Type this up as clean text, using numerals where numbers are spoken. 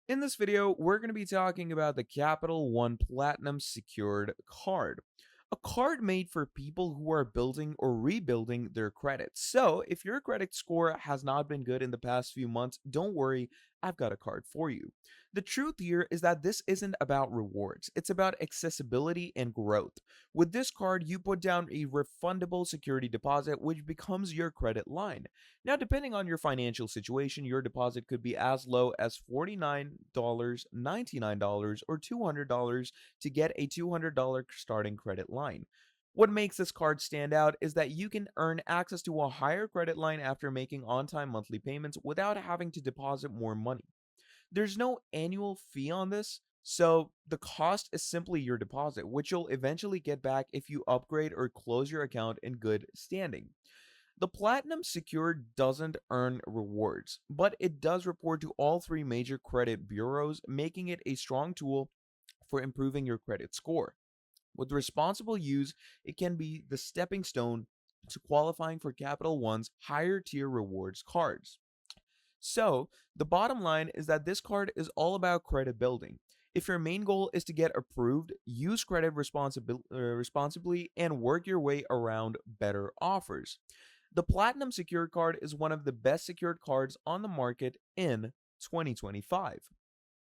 In this video, we're going to be talking about the Capital One Platinum Secured Card. A card made for people who are building or rebuilding their credit. So, if your credit score has not been good in the past few months, don't worry, I've got a card for you. The truth here is that this isn't about rewards, it's about accessibility and growth. With this card, you put down a refundable security deposit, which becomes your credit line. Now, depending on your financial situation, your deposit could be as low as $49, $99, or $200 to get a $200 starting credit line. What makes this card stand out is that you can earn access to a higher credit line after making on time monthly payments without having to deposit more money. There's no annual fee on this, so the cost is simply your deposit, which you'll eventually get back if you upgrade or close your account in good standing. The Platinum Secured doesn't earn rewards, but it does report to all three major credit bureaus, making it a strong tool for improving your credit score. With responsible use, it can be the stepping stone to qualifying for Capital One's higher tier rewards cards. So, the bottom line is that this card is all about credit building. If your main goal is to get approved, use credit responsibly and work your way around better offers. The Platinum Secured Card is one of the best secured cards on the market in 2025.